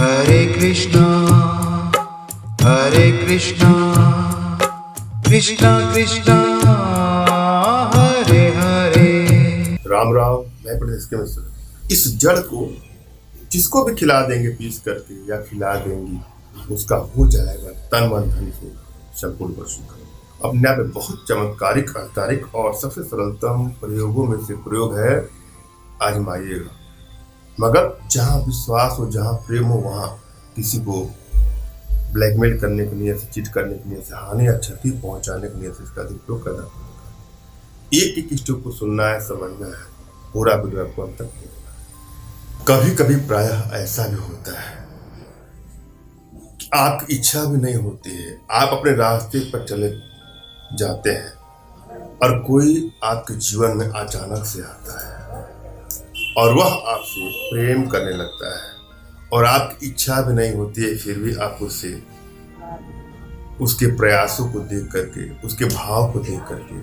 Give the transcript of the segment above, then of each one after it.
हरे कृष्णा कृष्णा कृष्णा हरे हरे। राम राम। मैं प्रदेश के मिश्र। इस जड़ को जिसको भी खिला देंगे पीस करके या खिला देंगी, उसका हो जाएगा तन मन धन से संपूर्ण वशीकरण। अपने आप में बहुत चमत्कारिक अवतारिक और सबसे सरलतम प्रयोगों में से प्रयोग है, आजमाइएगा। मगर जहाँ विश्वास हो, जहाँ प्रेम हो, वहाँ किसी को ब्लैकमेल करने के लिए, चीट करने के लिए, हानि या क्षति पहुंचाने के लिए इसका दुरुपयोग करना पड़ेगा। एक स्टेप को सुनना है, समझना है, पूरा वीडियो आपको अंत तक। कभी कभी प्रायः ऐसा भी होता है कि आपकी इच्छा भी नहीं होती है, आप अपने रास्ते पर चले जाते हैं और कोई आपके जीवन में अचानक से आता है और वह आपसे प्रेम करने लगता है और आपकी इच्छा भी नहीं होती है, फिर भी आप उसके प्रयासों को देख करके, उसके भाव को देख करके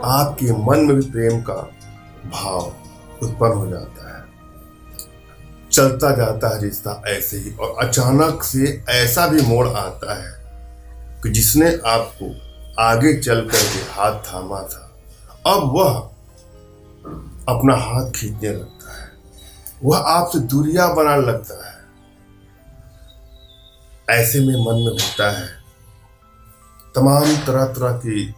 आपके मन में भी प्रेम का भाव उत्पन्न हो जाता है। चलता जाता है रिश्ता ऐसे ही और अचानक से ऐसा भी मोड़ आता है कि जिसने आपको आगे चल करके हाथ थामा था, अब वह अपना हाथ खींचने लगता है, वह आपसे दूरियां बनाने लगता है। ऐसे में मन में होता है तमाम तरह तरह की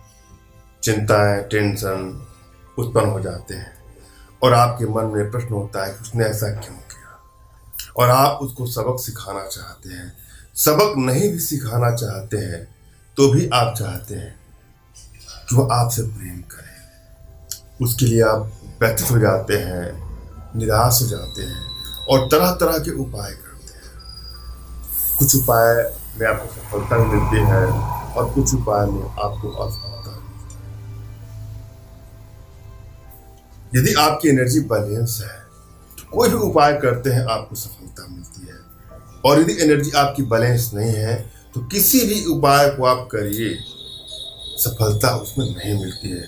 चिंताएं, टेंशन उत्पन्न हो जाते हैं और आपके मन में प्रश्न होता है कि उसने ऐसा क्यों किया, और आप उसको सबक सिखाना चाहते हैं। सबक नहीं भी सिखाना चाहते हैं तो भी आप चाहते हैं कि वो आपसे प्रेम करे। उसके लिए आप व्यथित हो जाते हैं, निराश हो जाते हैं और तरह तरह के उपाय करते हैं। कुछ उपाय में आपको सफलता मिलती है और कुछ उपाय में आपको असफलता मिलती है। यदि आपकी एनर्जी बैलेंस है तो कोई भी उपाय करते हैं आपको सफलता मिलती है, और यदि एनर्जी आपकी बैलेंस नहीं है तो किसी भी उपाय को आप करिए, सफलता उसमें नहीं मिलती है।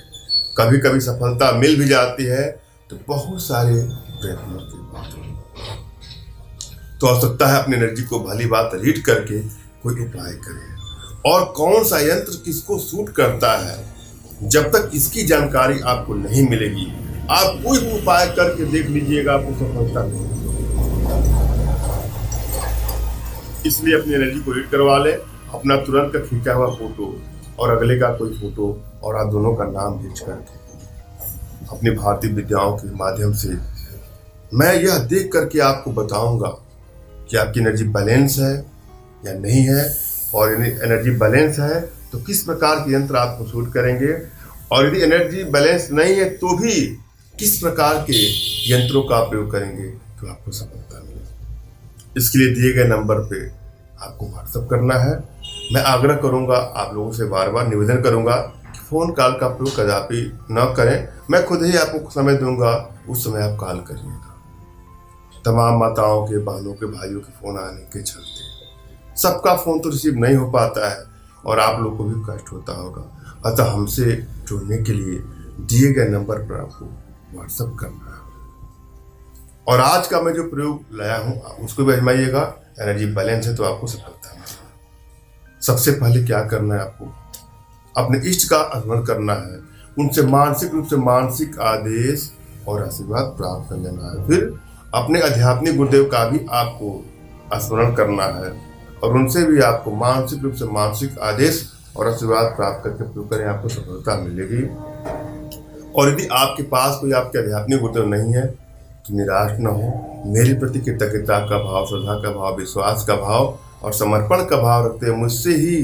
कभी कभी सफलता मिल भी जाती है तो बहुत सारे प्रयत्नों के बाद। तो आवश्यकता है अपनी एनर्जी को भली बात रीड करके कोई उपाय करें, और कौन सा यंत्र किसको सूट करता है, जब तक इसकी जानकारी आपको नहीं मिलेगी आप कोई भी उपाय करके देख लीजिएगा, आपको सफलता नहीं। इसलिए अपनी एनर्जी को रीड करवा लें, अपना तुरंत का खींचा हुआ फोटो और अगले का कोई फोटो और आप दोनों का नाम भेज करके अपनी भारतीय विद्याओं के माध्यम से मैं यह देख करके आपको बताऊंगा कि आपकी एनर्जी बैलेंस है या नहीं है, और यदि एनर्जी बैलेंस है तो किस प्रकार के यंत्र आपको सूट करेंगे, और यदि एनर्जी बैलेंस नहीं है तो भी किस प्रकार के यंत्रों का प्रयोग करेंगे तो आपको सफलता मिले। इसके लिए दिए गए नंबर पे आपको व्हाट्सएप करना है। मैं आग्रह करूंगा, आप लोगों से बार बार निवेदन करूंगा कि फ़ोन कॉल का प्रयोग कदापि न करें। मैं खुद ही आपको समय दूंगा, उस समय आप कॉल करिएगा। तमाम माताओं के, बहनों के, भाइयों के फ़ोन आने के चलते सबका फ़ोन तो रिसीव नहीं हो पाता है और आप लोग को भी कष्ट होता होगा। अतः हमसे जुड़ने के लिए दिए गए नंबर पर आपको व्हाट्सएप करना है। और आज का मैं जो प्रयोग लाया हूँ आप उसको भी आजमाइएगा। एनर्जी बैलेंस है तो आपको सफलता मिलेगी। सबसे पहले क्या करना है, आपको अपने इष्ट का स्मरण करना है, उनसे मानसिक रूप से मानसिक आदेश और आशीर्वाद प्राप्त कर लेना है। फिर अपने आध्यात्मिक गुरुदेव का भी आपको स्मरण करना है और उनसे भी आपको मानसिक रूप से मानसिक आदेश और आशीर्वाद प्राप्त करके प्रयोग करें, आपको सफलता मिलेगी। और यदि आपके पास कोई आपके आध्यात्मिक गुरुदेव नहीं है तो निराश न हो। मेरे प्रति कृतज्ञता का भाव, श्रद्धा का भाव, विश्वास का भाव और समर्पण का भाव रखते हैं मुझसे ही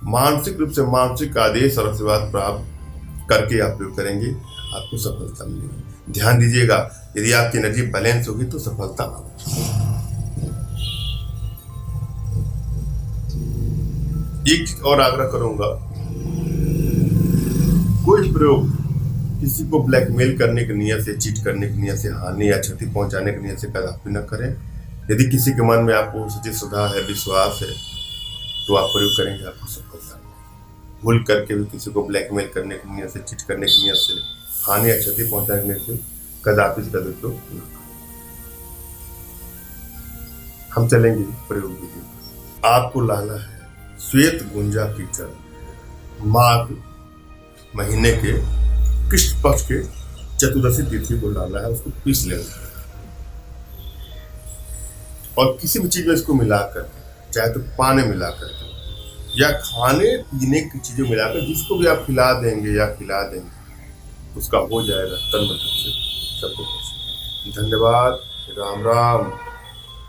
मानसिक रूप से मानसिक आदेश और आशीर्वाद प्राप्त करके आप प्रयोग करेंगे, आपको सफलता मिलेगी। ध्यान दीजिएगा, यदि आपकी एनर्जी बैलेंस होगी तो सफलता एक चीज और आग्रह करूंगा, कोई प्रयोग किसी को ब्लैकमेल करने की नियत से, चीट करने की नियत से, हानि या क्षति पहुंचाने की नियत से कदापि न करें। यदि किसी के मन में आपको सच्ची श्रद्धा है, विश्वास है तो आप प्रयोग करेंगे, आपको सफलता। भूल करके भी किसी को ब्लैकमेल करने की नियत से, चीट करने की नियत से, हानि या क्षति पहुंचाने की नियत से कदापि इसका दुरुपयोग न करें। हम चलेंगे प्रयोग विधि पर। आपको लाना है श्वेत गुंजा की जल, माघ महीने के कृष्ण पक्ष के चतुर्दशी तिथि को लाना है, उसको पीस लेना है और किसी भी चीज में इसको मिलाकर, चाहे तो पानी मिलाकर या खाने पीने की चीजें मिलाकर जिसको भी आप खिला देंगे या खिला देंगे उसका हो जाएगा तन मन से सब कुछ। धन्यवाद। राम राम।